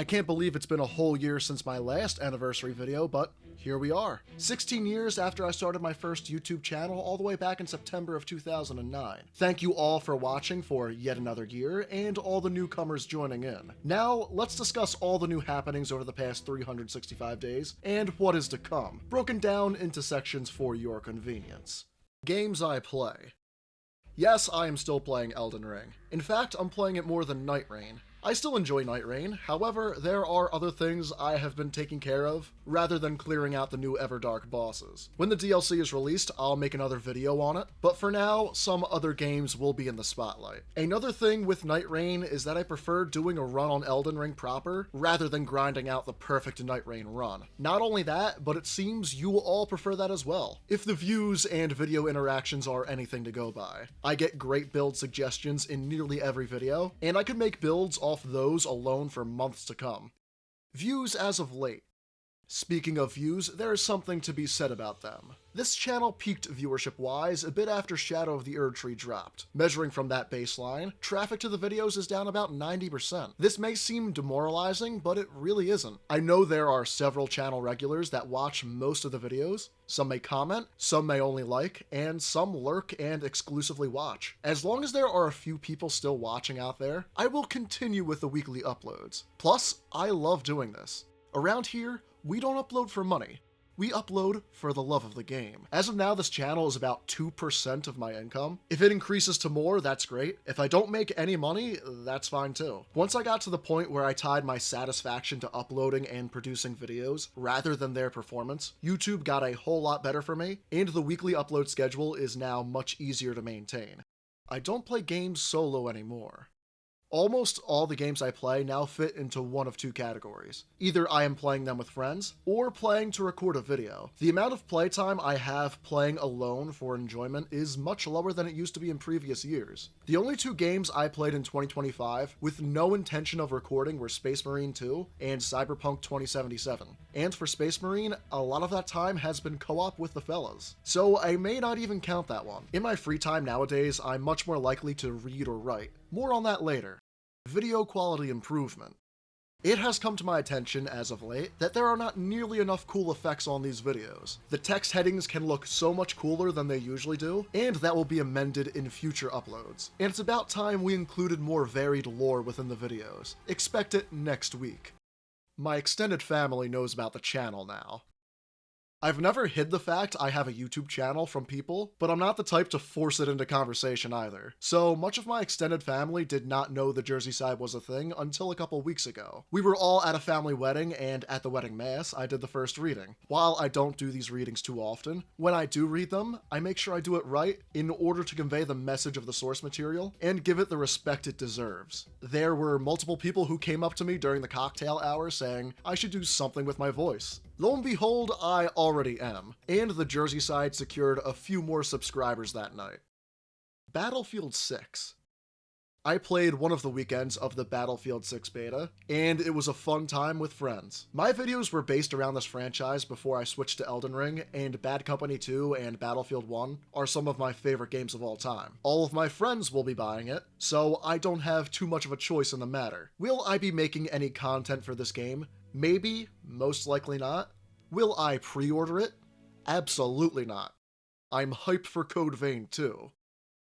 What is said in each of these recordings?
I can't believe it's been a whole year since my last anniversary video, but here we are. 16 years after I started my first YouTube channel all the way back in September of 2009. Thank you all for watching for yet another year, and all the newcomers joining in. Now, let's discuss all the new happenings over the past 365 days, and what is to come, broken down into sections for your convenience. Games I play. Yes, I am still playing Elden Ring. In fact, I'm playing it more than Night Rain. I still enjoy Night Rain, however, there are other things I have been taking care of, rather than clearing out the new Everdark bosses. When the DLC is released, I'll make another video on it, but for now, some other games will be in the spotlight. Another thing with Night Rain is that I prefer doing a run on Elden Ring proper, rather than grinding out the perfect Night Rain run. Not only that, but it seems you all prefer that as well, if the views and video interactions are anything to go by. I get great build suggestions in nearly every video, and I could make builds off those alone for months to come. Views as of late. Speaking of views, there is something to be said about them. This channel peaked viewership-wise a bit after Shadow of the Erdtree dropped. Measuring from that baseline, traffic to the videos is down about 90%. This may seem demoralizing, but it really isn't. I know there are several channel regulars that watch most of the videos. Some may comment, some may only like, and some lurk and exclusively watch. As long as there are a few people still watching out there, I will continue with the weekly uploads. Plus, I love doing this. Around here, we don't upload for money. We upload for the love of the game. As of now, this channel is about 2% of my income. If it increases to more, that's great. If I don't make any money, that's fine too. Once I got to the point where I tied my satisfaction to uploading and producing videos rather than their performance, YouTube got a whole lot better for me, and the weekly upload schedule is now much easier to maintain. I don't play games solo anymore. Almost all the games I play now fit into one of two categories. Either I am playing them with friends, or playing to record a video. The amount of playtime I have playing alone for enjoyment is much lower than it used to be in previous years. The only two games I played in 2025 with no intention of recording were Space Marine 2 and Cyberpunk 2077. And for Space Marine, a lot of that time has been co-op with the fellas. So I may not even count that one. In my free time nowadays, I'm much more likely to read or write. More on that later. Video quality improvement. It has come to my attention as of late that there are not nearly enough cool effects on these videos. The text headings can look so much cooler than they usually do, and that will be amended in future uploads. And it's about time we included more varied lore within the videos. Expect it next week. My extended family knows about the channel now. I've never hid the fact I have a YouTube channel from people, but I'm not the type to force it into conversation either. So much of my extended family did not know the JerseySide was a thing until a couple weeks ago. We were all at a family wedding, and at the wedding mass, I did the first reading. While I don't do these readings too often, when I do read them, I make sure I do it right in order to convey the message of the source material and give it the respect it deserves. There were multiple people who came up to me during the cocktail hour saying I should do something with my voice. Lo and behold, I already am, and the JerseySide secured a few more subscribers that night. Battlefield 6. I played one of the weekends of the Battlefield 6 beta, and it was a fun time with friends. My videos were based around this franchise before I switched to Elden Ring, and Bad Company 2 and Battlefield 1 are some of my favorite games of all time. All of my friends will be buying it, so I don't have too much of a choice in the matter. Will I be making any content for this game? Maybe, most likely not. Will I pre-order it? Absolutely not. I'm hyped for Code Vein too.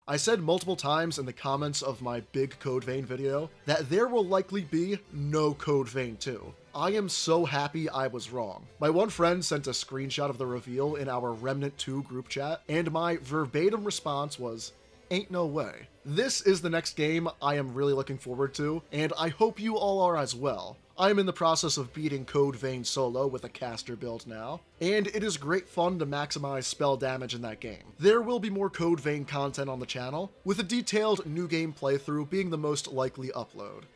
I said multiple times in the comments of my big Code Vein video that there will likely be no Code Vein 2. I am so happy I was wrong. My one friend sent a screenshot of the reveal in our Remnant 2 group chat, and my verbatim response was, "Ain't no way." This is the next game I am really looking forward to, and I hope you all are as well. I am in the process of beating Code Vein solo with a caster build now, and it is great fun to maximize spell damage in that game. There will be more Code Vein content on the channel, with a detailed new game playthrough being the most likely upload.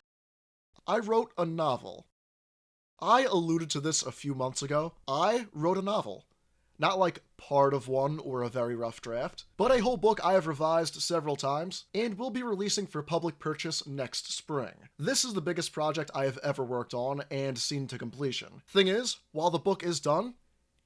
I wrote a novel. I alluded to this a few months ago. I wrote a novel. Not like part of one or a very rough draft, but a whole book I have revised several times and will be releasing for public purchase next spring. This is the biggest project I have ever worked on and seen to completion. Thing is, while the book is done,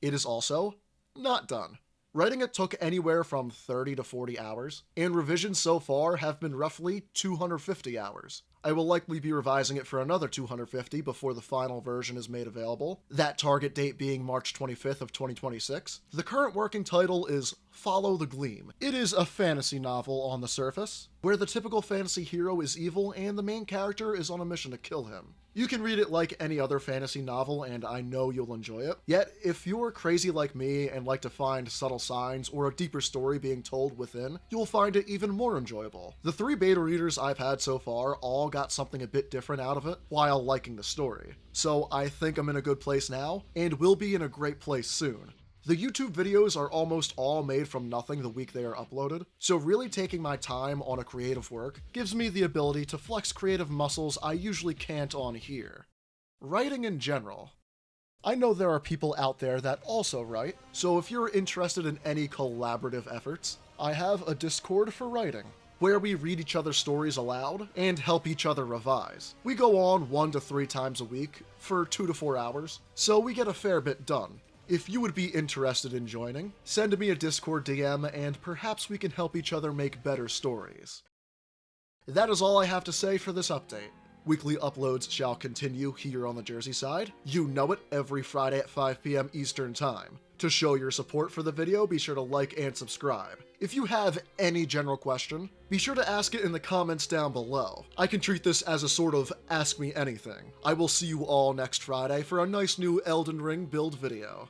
it is also not done. Writing it took anywhere from 30 to 40 hours, and revisions so far have been roughly 250 hours. I will likely be revising it for another 250 before the final version is made available, that target date being March 25th of 2026. The current working title is Follow the Gleam. It is a fantasy novel on the surface, where the typical fantasy hero is evil and the main character is on a mission to kill him. You can read it like any other fantasy novel, and I know you'll enjoy it. Yet, if you're crazy like me and like to find subtle signs or a deeper story being told within, you'll find it even more enjoyable. The 3 beta readers I've had so far all got something a bit different out of it, while liking the story. So I think I'm in a good place now, and will be in a great place soon. The YouTube videos are almost all made from nothing the week they are uploaded, so really taking my time on a creative work gives me the ability to flex creative muscles I usually can't on here. Writing in general. I know there are people out there that also write, so if you're interested in any collaborative efforts, I have a Discord for writing, where we read each other's stories aloud and help each other revise. We go on 1 to 3 times a week for 2 to 4 hours, so we get a fair bit done. If you would be interested in joining, send me a Discord DM and perhaps we can help each other make better stories. That is all I have to say for this update. Weekly uploads shall continue here on the Jersey side. You know it, every Friday at 5 p.m. Eastern Time. To show your support for the video, be sure to like and subscribe. If you have any general question, be sure to ask it in the comments down below. I can treat this as a sort of Ask Me Anything. I will see you all next Friday for a nice new Elden Ring build video.